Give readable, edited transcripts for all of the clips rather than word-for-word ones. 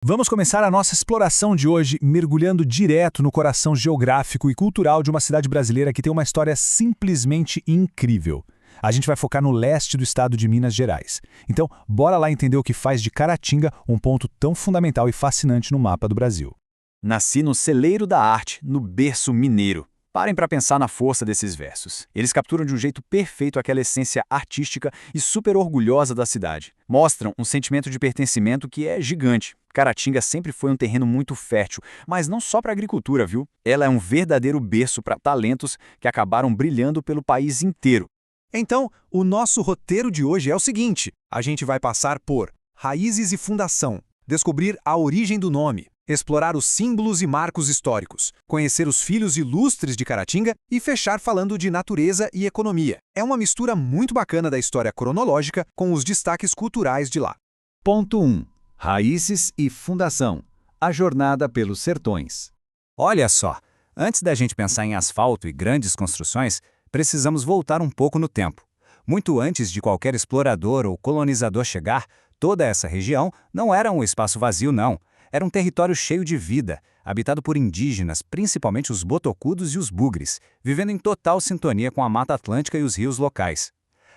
Vamos começar a nossa exploração de hoje mergulhando direto no coração geográfico e cultural de uma cidade brasileira que tem uma história simplesmente incrível. A gente vai focar no leste do estado de Minas Gerais. Então, bora lá entender o que faz de Caratinga um ponto tão fundamental e fascinante no mapa do Brasil. Nasci no celeiro da arte, no berço mineiro. Parem para pensar na força desses versos. Eles capturam de um jeito perfeito aquela essência artística e super orgulhosa da cidade. Mostram um sentimento de pertencimento que é gigante. Caratinga sempre foi um terreno muito fértil, mas não só para a agricultura, viu? Ela é um verdadeiro berço para talentos que acabaram brilhando pelo país inteiro. Então, o nosso roteiro de hoje é o seguinte: a gente vai passar por raízes e fundação, descobrir a origem do nome, explorar os símbolos e marcos históricos, conhecer os filhos ilustres de Caratinga e fechar falando de natureza e economia. É uma mistura muito bacana da história cronológica com os destaques culturais de lá. Ponto 1. Raízes e fundação. A jornada pelos sertões. Olha só, antes da gente pensar em asfalto e grandes construções, precisamos voltar um pouco no tempo. Muito antes de qualquer explorador ou colonizador chegar, toda essa região não era um espaço vazio, não. Era um território cheio de vida, habitado por indígenas, principalmente os botocudos e os bugres, vivendo em total sintonia com a Mata Atlântica e os rios locais.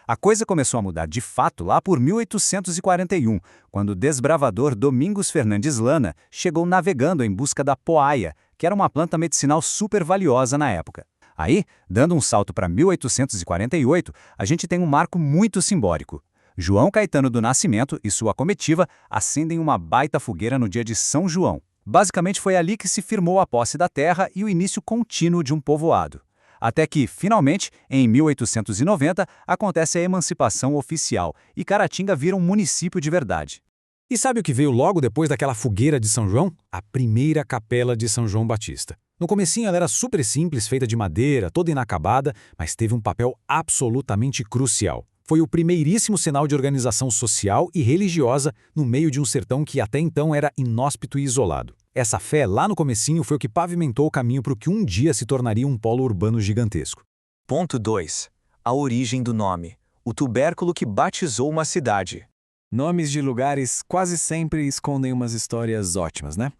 A coisa começou a mudar de fato lá por 1841, quando o desbravador Domingos Fernandes Lana chegou navegando em busca da poaia, que era uma planta medicinal super valiosa na época. Aí, dando um salto para 1848, a gente tem um marco muito simbólico. João Caetano do Nascimento e sua comitiva acendem uma baita fogueira no dia de São João. Basicamente foi ali que se firmou a posse da terra e o início contínuo de um povoado. Até que, finalmente, em 1890, acontece a emancipação oficial e Caratinga vira um município de verdade. E sabe o que veio logo depois daquela fogueira de São João? A primeira capela de São João Batista. No comecinho ela era super simples, feita de madeira, toda inacabada, mas teve um papel absolutamente crucial. Foi o primeiríssimo sinal de organização social e religiosa no meio de um sertão que até então era inóspito e isolado. Essa fé, lá no comecinho, foi o que pavimentou o caminho para o que um dia se tornaria um polo urbano gigantesco. Ponto 2. A origem do nome. O tubérculo que batizou uma cidade. Nomes de lugares quase sempre escondem umas histórias ótimas, né?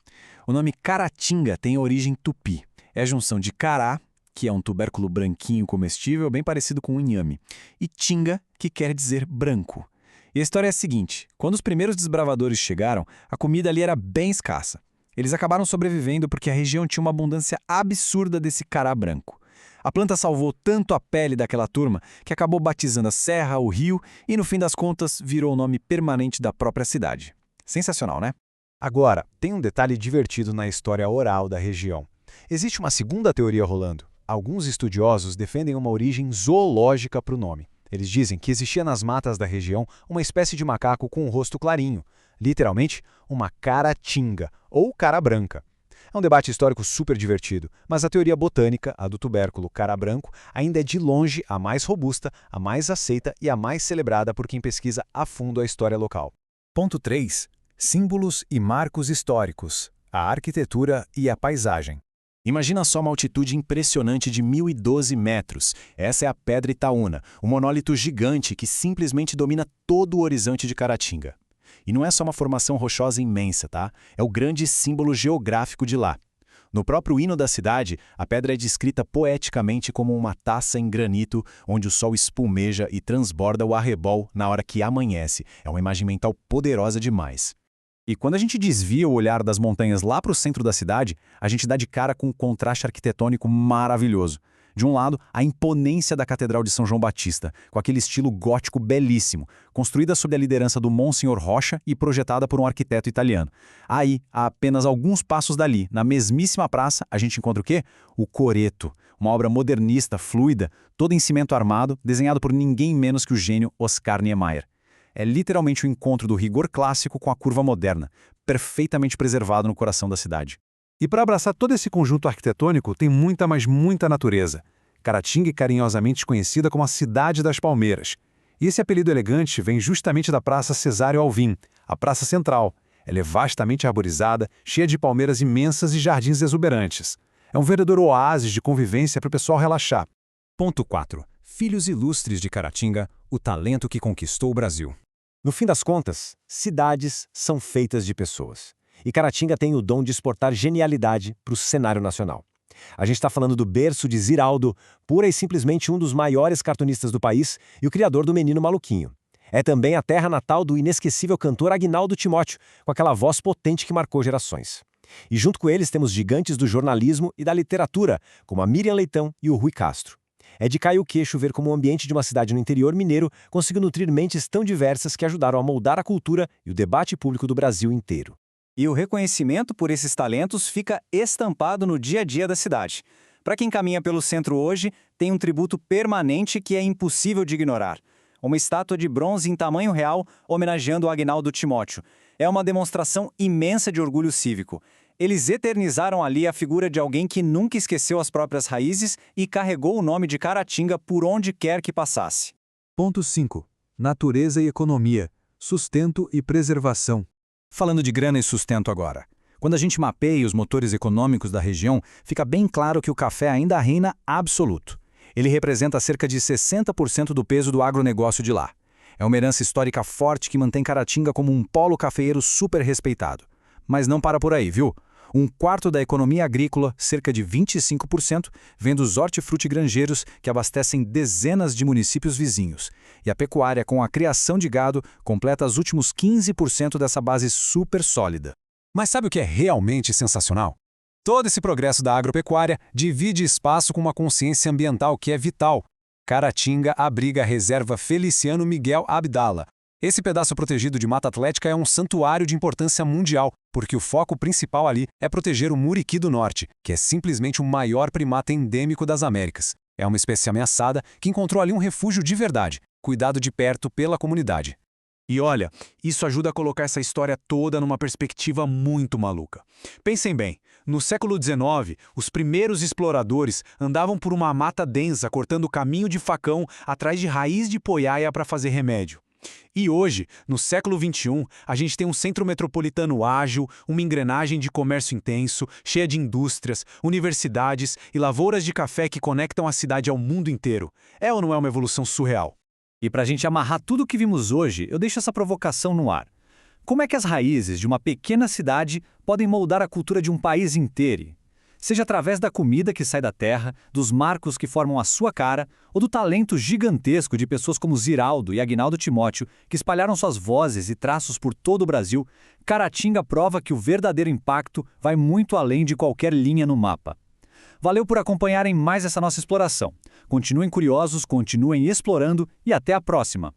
O nome Caratinga tem origem tupi. É a junção de cará, que é um tubérculo branquinho comestível, bem parecido com um inhame, e tinga, que quer dizer branco. E a história é a seguinte: quando os primeiros desbravadores chegaram, a comida ali era bem escassa. Eles acabaram sobrevivendo porque a região tinha uma abundância absurda desse cará branco. A planta salvou tanto a pele daquela turma que acabou batizando a serra, o rio e, no fim das contas, virou o nome permanente da própria cidade. Sensacional, né? Agora, tem um detalhe divertido na história oral da região. Existe uma segunda teoria rolando. Alguns estudiosos defendem uma origem zoológica para o nome. Eles dizem que existia nas matas da região uma espécie de macaco com um rosto clarinho, literalmente uma caratinga, ou cara branca. É um debate histórico super divertido, mas a teoria botânica, a do tubérculo cara branco, ainda é de longe a mais robusta, a mais aceita e a mais celebrada por quem pesquisa a fundo a história local. Ponto 3. Símbolos e marcos históricos. A arquitetura e a paisagem. Imagina só uma altitude impressionante de 1.012 metros. Essa é a Pedra Itaúna, um monólito gigante que simplesmente domina todo o horizonte de Caratinga. E não é só uma formação rochosa imensa, tá? É o grande símbolo geográfico de lá. No próprio hino da cidade, a pedra é descrita poeticamente como uma taça em granito, onde o sol espumeja e transborda o arrebol na hora que amanhece. É uma imagem mental poderosa demais. E quando a gente desvia o olhar das montanhas lá para o centro da cidade, a gente dá de cara com um contraste arquitetônico maravilhoso. De um lado, a imponência da Catedral de São João Batista, com aquele estilo gótico belíssimo, construída sob a liderança do Monsenhor Rocha e projetada por um arquiteto italiano. Aí, a apenas alguns passos dali, na mesmíssima praça, a gente encontra o quê? O Coreto, uma obra modernista, fluida, toda em cimento armado, desenhado por ninguém menos que o gênio Oscar Niemeyer. É literalmente o encontro do rigor clássico com a curva moderna, perfeitamente preservado no coração da cidade. E para abraçar todo esse conjunto arquitetônico, tem muita, mas muita natureza. Caratinga é carinhosamente conhecida como a Cidade das Palmeiras. E esse apelido elegante vem justamente da Praça Cesário Alvim, a praça central. Ela é vastamente arborizada, cheia de palmeiras imensas e jardins exuberantes. É um verdadeiro oásis de convivência para o pessoal relaxar. Ponto 4. Filhos ilustres de Caratinga, o talento que conquistou o Brasil. No fim das contas, cidades são feitas de pessoas. E Caratinga tem o dom de exportar genialidade para o cenário nacional. A gente está falando do berço de Ziraldo, pura e simplesmente um dos maiores cartunistas do país e o criador do Menino Maluquinho. É também a terra natal do inesquecível cantor Aguinaldo Timóteo, com aquela voz potente que marcou gerações. E junto com eles temos gigantes do jornalismo e da literatura, como a Miriam Leitão e o Rui Castro. É de cair o queixo ver como o ambiente de uma cidade no interior mineiro conseguiu nutrir mentes tão diversas que ajudaram a moldar a cultura e o debate público do Brasil inteiro. E o reconhecimento por esses talentos fica estampado no dia a dia da cidade. Para quem caminha pelo centro hoje, tem um tributo permanente que é impossível de ignorar. Uma estátua de bronze em tamanho real homenageando o Aguinaldo Timóteo. É uma demonstração imensa de orgulho cívico. Eles eternizaram ali a figura de alguém que nunca esqueceu as próprias raízes e carregou o nome de Caratinga por onde quer que passasse. Ponto 5. Natureza e economia, sustento e preservação. Falando de grana e sustento agora. Quando a gente mapeia os motores econômicos da região, fica bem claro que o café ainda reina absoluto. Ele representa cerca de 60% do peso do agronegócio de lá. É uma herança histórica forte que mantém Caratinga como um polo cafeeiro super respeitado. Mas não para por aí, viu? 1/4 da economia agrícola, cerca de 25%, vem dos hortifrutigranjeiros que abastecem dezenas de municípios vizinhos. E a pecuária, com a criação de gado, completa os últimos 15% dessa base super sólida. Mas sabe o que é realmente sensacional? Todo esse progresso da agropecuária divide espaço com uma consciência ambiental que é vital. Caratinga abriga a reserva Feliciano Miguel Abdala. Esse pedaço protegido de Mata Atlântica é um santuário de importância mundial, porque o foco principal ali é proteger o muriqui do norte, que é simplesmente o maior primata endêmico das Américas. É uma espécie ameaçada que encontrou ali um refúgio de verdade, cuidado de perto pela comunidade. E olha, isso ajuda a colocar essa história toda numa perspectiva muito maluca. Pensem bem, no século XIX, os primeiros exploradores andavam por uma mata densa cortando caminho de facão atrás de raiz de poiaia para fazer remédio. E hoje, no século XXI, a gente tem um centro metropolitano ágil, uma engrenagem de comércio intenso, cheia de indústrias, universidades e lavouras de café que conectam a cidade ao mundo inteiro. É ou não é uma evolução surreal? E para a gente amarrar tudo o que vimos hoje, eu deixo essa provocação no ar. Como é que as raízes de uma pequena cidade podem moldar a cultura de um país inteiro? Seja através da comida que sai da terra, dos marcos que formam a sua cara, ou do talento gigantesco de pessoas como Ziraldo e Aguinaldo Timóteo, que espalharam suas vozes e traços por todo o Brasil, Caratinga prova que o verdadeiro impacto vai muito além de qualquer linha no mapa. Valeu por acompanharem mais essa nossa exploração. Continuem curiosos, continuem explorando e até a próxima!